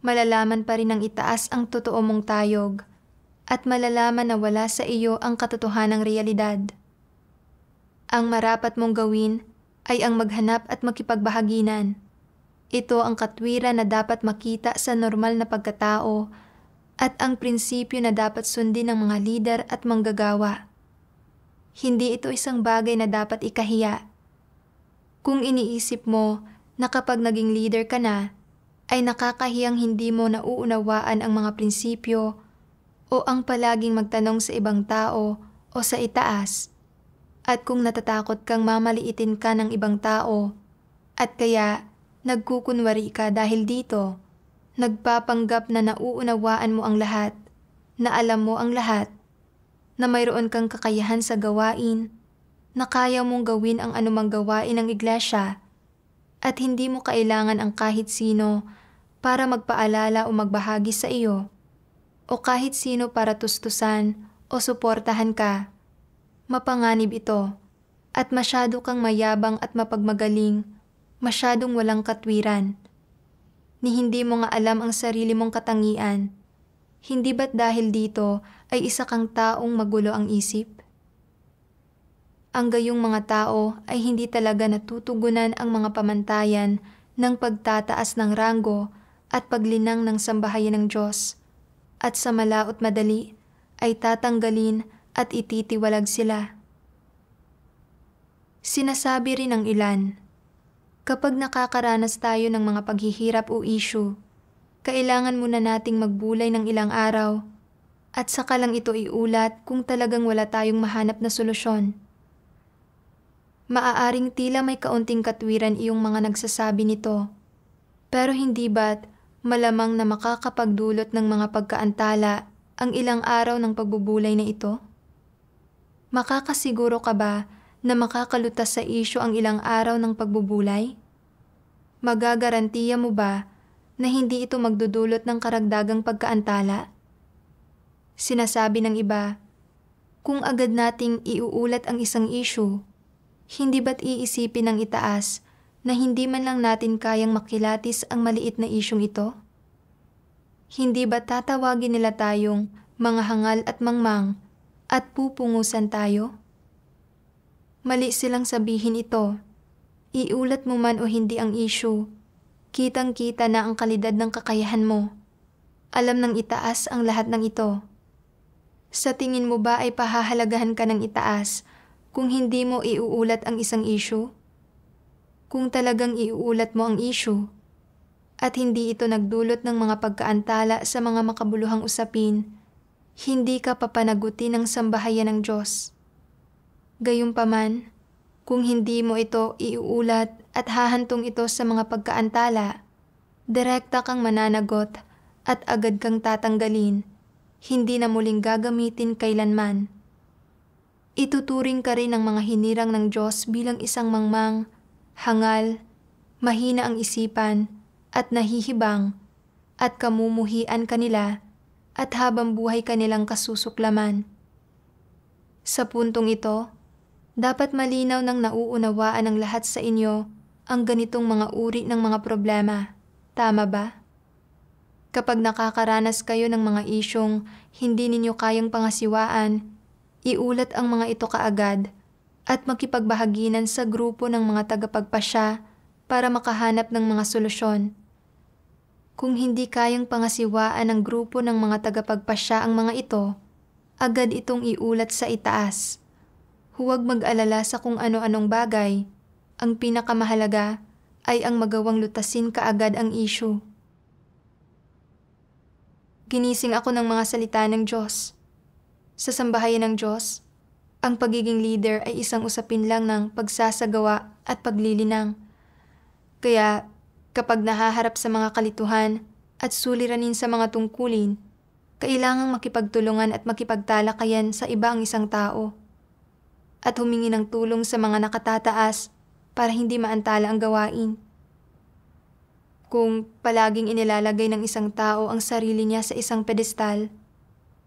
malalaman pa rin ng itaas ang totoo mong tayog at malalaman na wala sa iyo ang katotohanang realidad. Ang marapat mong gawin ay ang maghanap at makipagbahaginan. Ito ang katwiran na dapat makita sa normal na pagkatao at ang prinsipyo na dapat sundin ng mga lider at manggagawa. Hindi ito isang bagay na dapat ikahiya. Kung iniisip mo na kapag naging leader ka na, ay nakakahiyang hindi mo nauunawaan ang mga prinsipyo o ang palaging magtanong sa ibang tao o sa itaas, at kung natatakot kang mamaliitin ka ng ibang tao, at kaya nagkukunwari ka dahil dito, nagpapanggap na nauunawaan mo ang lahat, na alam mo ang lahat, na mayroon kang kakayahan sa gawain, na kaya mong gawin ang anumang gawain ng iglesia, at hindi mo kailangan ang kahit sino para magpaalala o magbahagi sa iyo, o kahit sino para tustusan o suportahan ka. Mapanganib ito, at masyado kang mayabang at mapagmagaling, masyadong walang katwiran. Ni hindi mo nga alam ang sarili mong katangian, hindi ba't dahil dito ay isa kang taong magulo ang isip? Ang gayong mga tao ay hindi talaga natutugunan ang mga pamantayan ng pagtataas ng ranggo at paglinang ng sambahayan ng Diyos, at sa malaot madali ay tatanggalin at ititiwalag sila. Sinasabi rin ng ilan, kapag nakakaranas tayo ng mga paghihirap o issue, kailangan muna nating magbulay ng ilang araw at saka lang ito iulat kung talagang wala tayong mahanap na solusyon. Maaaring tila may kaunting katwiran iyong mga nagsasabi nito, pero hindi ba't malamang na makakapagdulot ng mga pagkaantala ang ilang araw ng pagbubulay na ito? Makakasiguro ka ba na makakalutas sa isyu ang ilang araw ng pagbubulay? Magagarantiya mo ba na hindi ito magdudulot ng karagdagang pagkaantala? Sinasabi ng iba, kung agad nating iuulat ang isang issue, hindi ba't iisipin ng itaas na hindi man lang natin kayang makilatis ang maliit na isyung ito? Hindi ba tatawagin nila tayong mga hangal at mangmang at pupungusan tayo? Mali silang sabihin ito. Iulat mo man o hindi ang issue, kitang-kita na ang kalidad ng kakayahan mo. Alam ng itaas ang lahat ng ito. Sa tingin mo ba ay pahahalagahan ka ng itaas kung hindi mo iuulat ang isang issue? Kung talagang iuulat mo ang issue, at hindi ito nagdulot ng mga pagkaantala sa mga makabuluhang usapin, hindi ka papanagutin ng sambahayan ng Diyos. Gayunpaman, kung hindi mo ito iuulat at hahantong ito sa mga pagkaantala, direkta kang mananagot at agad kang tatanggalin, hindi na muling gagamitin kailanman. Ituturing ka rin ng mga hinirang ng Diyos bilang isang mangmang, hangal, mahina ang isipan, at nahihibang, at kamumuhian kanila, at habang buhay kanilang kasusuklaman. Sa puntong ito, dapat malinaw ng nauunawaan ng lahat sa inyo ang ganitong mga uri ng mga problema. Tama ba? Kapag nakakaranas kayo ng mga isyong hindi ninyo kayang pangasiwaan, iulat ang mga ito kaagad at makipagbahaginan sa grupo ng mga tagapagpasya para makahanap ng mga solusyon. Kung hindi kayang pangasiwaan ng grupo ng mga tagapagpasya ang mga ito, agad itong iulat sa itaas. Huwag mag-alala sa kung ano-anong bagay. Ang pinakamahalaga ay ang magawang lutasin kaagad ang issue. Ginising ako ng mga salita ng Diyos. Sa sambahayan ng Diyos, ang pagiging leader ay isang usapin lang ng pagsasagawa at paglilinang. Kaya kapag nahaharap sa mga kalituhan at suliranin sa mga tungkulin, kailangang makipagtulungan at makipagtalakayan sa iba ang isang tao. at humingi ng tulong sa mga nakatataas para hindi maantala ang gawain. Kung palaging inilalagay ng isang tao ang sarili niya sa isang pedestal,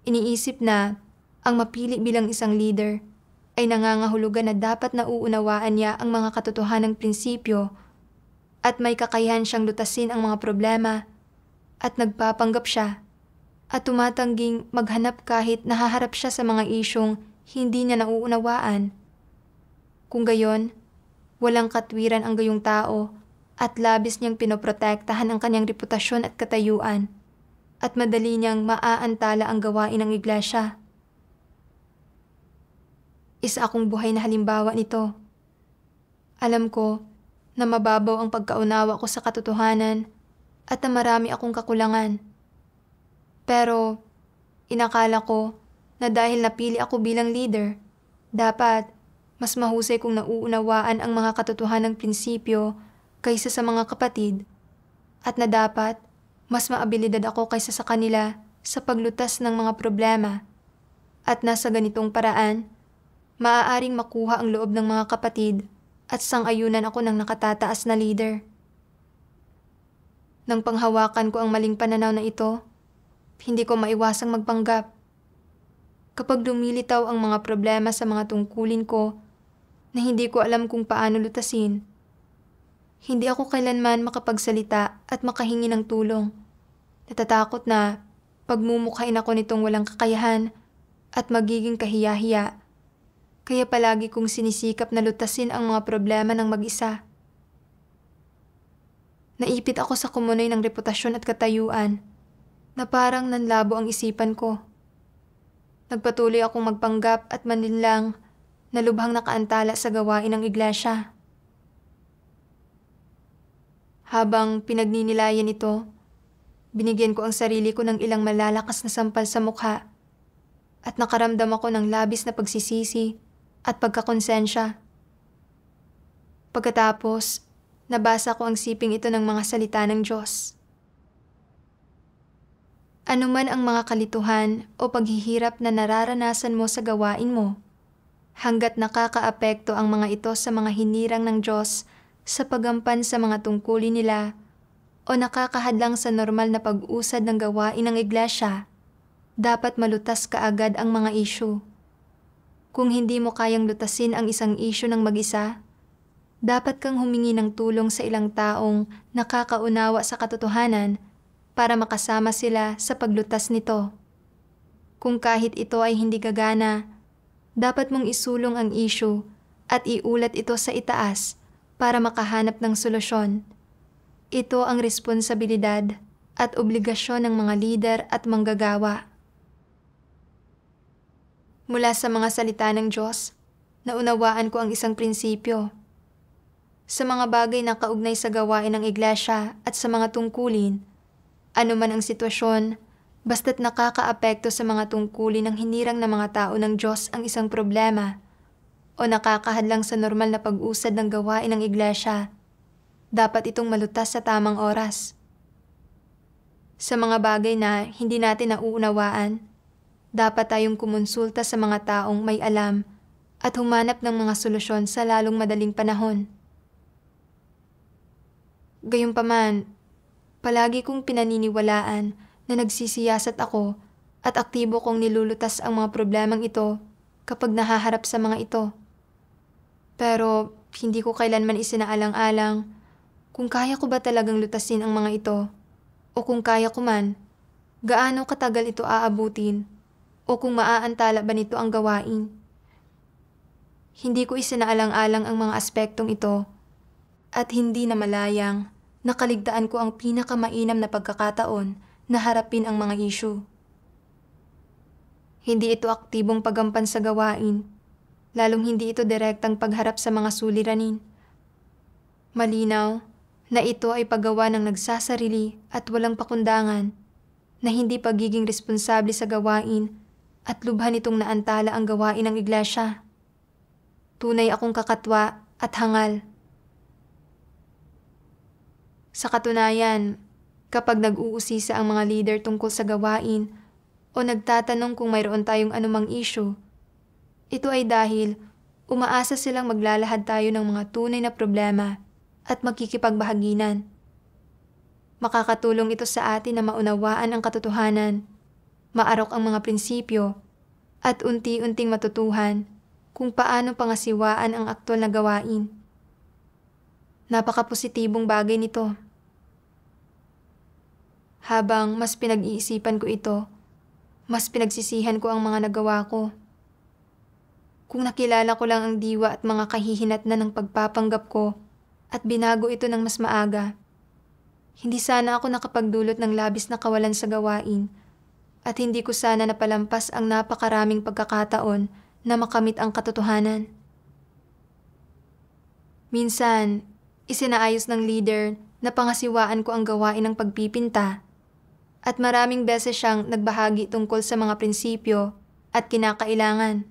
iniisip na ang mapili bilang isang leader ay nangangahulugan na dapat nauunawaan niya ang mga katotohanang prinsipyo at may kakayahan siyang lutasin ang mga problema at nagpapanggap siya at tumatangging maghanap kahit nahaharap siya sa mga isyong hindi niya nauunawaan. Kung gayon, walang katwiran ang gayong tao at labis niyang pinoprotektahan ang kanyang reputasyon at katayuan at madali niyang maaantala ang gawain ng iglesia. Isa akong buhay na halimbawa nito. Alam ko na mababaw ang pagkaunawa ko sa katotohanan at na marami akong kakulangan. Pero inakala ko na dahil napili ako bilang leader, dapat mas mahusay kong nauunawaan ang mga katotohanang prinsipyo kaysa sa mga kapatid at na dapat mas maabilidad ako kaysa sa kanila sa paglutas ng mga problema at nasa ganitong paraan, maaaring makuha ang loob ng mga kapatid at sang-ayunan ako ng nakatataas na leader. Nang panghawakan ko ang maling pananaw na ito, hindi ko maiwasang magpanggap. Kapag lumilitaw ang mga problema sa mga tungkulin ko na hindi ko alam kung paano lutasin, hindi ako kailanman makapagsalita at makahingi ng tulong. Natatakot na pagmumukhain ako nitong walang kakayahan at magiging kahiya-hiya. Kaya palagi kong sinisikap na lutasin ang mga problema ng mag-isa. Naipit ako sa kumunoy ng reputasyon at katayuan na parang nanlabo ang isipan ko. Nagpatuloy akong magpanggap at manlinlang na lubhang nakaantala sa gawain ng iglesia. Habang pinagninilayan ito, binigyan ko ang sarili ko ng ilang malalakas na sampal sa mukha at nakaramdam ako ng labis na pagsisisi at pagkakonsensya. Pagkatapos, nabasa ko ang siping ito ng mga salita ng Diyos. Ano man ang mga kalituhan o paghihirap na nararanasan mo sa gawain mo, hanggat nakakaapekto ang mga ito sa mga hinirang ng Diyos sa paggampan sa mga tungkulin nila o nakakahadlang sa normal na pag-usad ng gawain ng iglesia, dapat malutas kaagad ang mga issue. Kung hindi mo kayang lutasin ang isang issue ng mag-isa, dapat kang humingi ng tulong sa ilang taong nakakaunawa sa katotohanan para makasama sila sa paglutas nito. Kung kahit ito ay hindi gagana, dapat mong isulong ang issue at iulat ito sa itaas para makahanap ng solusyon. Ito ang responsibilidad at obligasyon ng mga lider at manggagawa. Mula sa mga salita ng Diyos, naunawaan ko ang isang prinsipyo. Sa mga bagay na kaugnay sa gawain ng iglesia at sa mga tungkulin, ano man ang sitwasyon, basta't nakakaapekto sa mga tungkulin ng hinirang na mga tao ng Diyos ang isang problema o nakakahadlang sa normal na pag-usad ng gawain ng iglesia, dapat itong malutas sa tamang oras. Sa mga bagay na hindi natin nauunawaan, dapat tayong kumonsulta sa mga taong may alam at humanap ng mga solusyon sa lalong madaling panahon. Gayunpaman, palagi kong pinaniniwalaan na nagsisiyasat ako at aktibo kong nilulutas ang mga problemang ito kapag nahaharap sa mga ito. Pero hindi ko kailanman isinaalang-alang kung kaya ko ba talagang lutasin ang mga ito o kung kaya ko man, gaano katagal ito aabutin o kung maaantala ba nito ang gawain. Hindi ko isinaalang-alang ang mga aspektong ito at hindi na malayang nakaligtaan ko ang pinakamainam na pagkakataon na harapin ang mga issue. Hindi ito aktibong paggampan sa gawain, lalong hindi ito direktang pagharap sa mga suliranin. Malinaw na ito ay paggawa ng nagsasarili at walang pakundangan, na hindi pagiging responsable sa gawain at lubhan itong naantala ang gawain ng iglesia. Tunay akong kakatwa at hangal. Sa katunayan, kapag nag-uusisa ang mga leader tungkol sa gawain o nagtatanong kung mayroon tayong anumang issue, ito ay dahil Umaasa silang maglalahad tayo ng mga tunay na problema at makikipagbahaginan. Makakatulong ito sa atin na maunawaan ang katotohanan, maarok ang mga prinsipyo, at unti-unting matutuhan kung paano pangasiwaan ang aktwal na gawain. Napaka-positibong bagay nito. Habang mas pinag-iisipan ko ito, mas pinagsisihan ko ang mga nagawa ko. Kung nakilala ko lang ang diwa at mga kahihinatnan ng pagpapanggap ko at binago ito ng mas maaga, hindi sana ako nakapagdulot ng labis na kawalan sa gawain at hindi ko sana napalampas ang napakaraming pagkakataon na makamit ang katotohanan. Minsan, isinaayos ng leader na pangasiwaan ko ang gawain ng pagpipinta at maraming beses siyang nagbahagi tungkol sa mga prinsipyo at kinakailangan.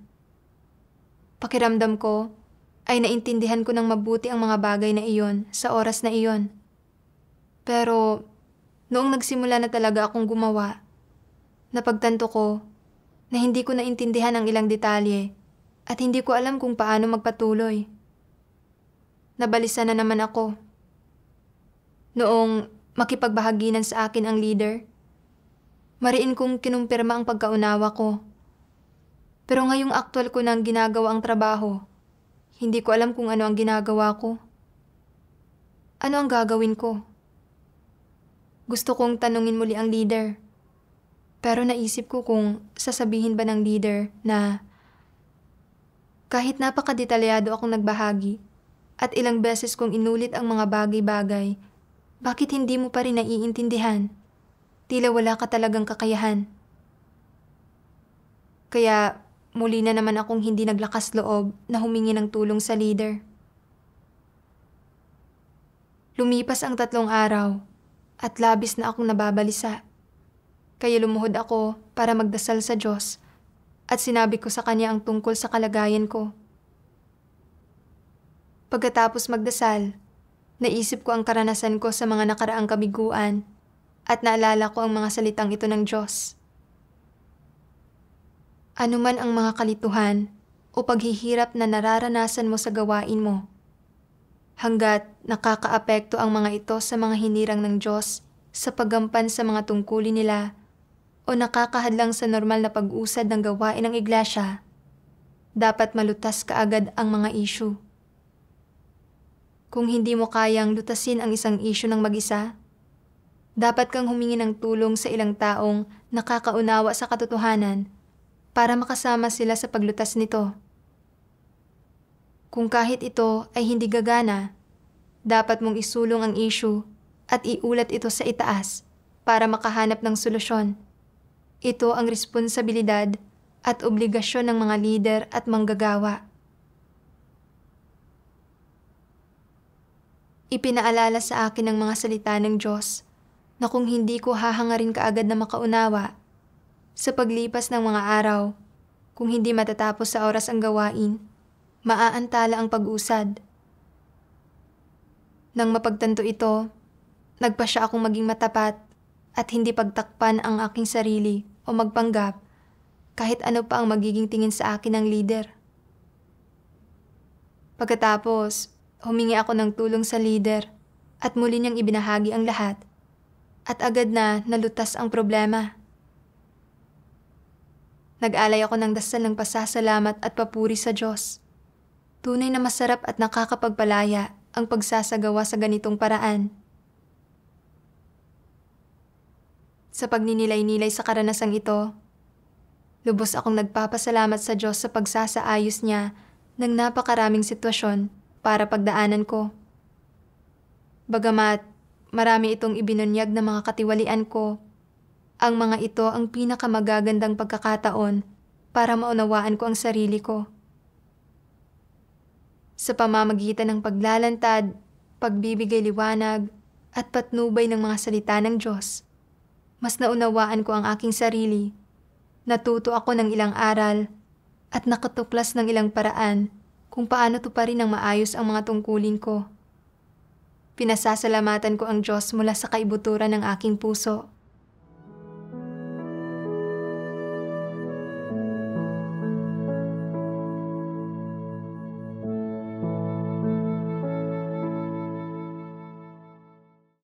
Pakiramdam ko ay naintindihan ko ng mabuti ang mga bagay na iyon sa oras na iyon. Pero noong nagsimula na talaga akong gumawa, napagtanto ko na hindi ko naintindihan ang ilang detalye at hindi ko alam kung paano magpatuloy. Nabalisa na naman ako. Noong makipagbahaginan sa akin ang leader, mariin kong kinumpirma ang pagkaunawa ko. Pero ngayong aktwal ko nang ginagawa ang trabaho, hindi ko alam kung ano ang ginagawa ko. Ano ang gagawin ko? Gusto kong tanungin muli ang leader. Pero naisip ko kung sasabihin ba ng leader na kahit napakadetalyado akong nagbahagi at ilang beses kong inulit ang mga bagay-bagay, bakit hindi mo pa rin naiintindihan? Tila wala ka talagang kakayahan. Kaya muli na naman akong hindi naglakas loob na humingi ng tulong sa leader. Lumipas ang 3 araw at labis na akong nababalisa. Kaya lumuhod ako para magdasal sa Diyos at sinabi ko sa Kanya ang tungkol sa kalagayan ko. Pagkatapos magdasal, naisip ko ang karanasan ko sa mga nakaraang kabiguan at naalala ko ang mga salitang ito ng Diyos. Ano man ang mga kalituhan o paghihirap na nararanasan mo sa gawain mo, hanggat nakakaapekto ang mga ito sa mga hinirang ng Diyos sa paggampan sa mga tungkulin nila o nakakahadlang sa normal na pag-usad ng gawain ng iglesia, dapat malutas kaagad ang mga issue. Kung hindi mo kayang lutasin ang isang issue ng mag-isa, dapat kang humingi ng tulong sa ilang taong nakakaunawa sa katotohanan para makasama sila sa paglutas nito. Kung kahit ito ay hindi gagana, dapat mong isulong ang issue at iulat ito sa itaas para makahanap ng solusyon. Ito ang responsibilidad at obligasyon ng mga leader at manggagawa. Ipinaalala sa akin ng mga salita ng Diyos na kung hindi ko hahangarin kaagad na makaunawa, sa paglipas ng mga araw, kung hindi matatapos sa oras ang gawain, maaantala ang pag-usad. Nang mapagtanto ito, nagpasya akong maging matapat at hindi pagtakpan ang aking sarili o magpanggap kahit ano pa ang magiging tingin sa akin ng leader. Pagkatapos, humingi ako ng tulong sa leader at muli niyang ibinahagi ang lahat at agad na nalutas ang problema. Nag-alay ako ng dasal ng pasasalamat at papuri sa Diyos. Tunay na masarap at nakakapagpalaya ang pagsasagawa sa ganitong paraan. Sa pagninilay-nilay sa karanasang ito, lubos akong nagpapasalamat sa Diyos sa pagsasaayos niya ng napakaraming sitwasyon para pagdaanan ko. Bagamat marami itong ibinunyag na mga katiwalian ko, ang mga ito ang pinakamagagandang pagkakataon para maunawaan ko ang sarili ko. Sa pamamagitan ng paglalantad, pagbibigay liwanag, at patnubay ng mga salita ng Diyos, mas naunawaan ko ang aking sarili, natuto ako ng ilang aral, at nakatuklas ng ilang paraan kung paano tuparin ng maayos ang mga tungkulin ko. Pinasasalamatan ko ang Diyos mula sa kaibuturan ng aking puso.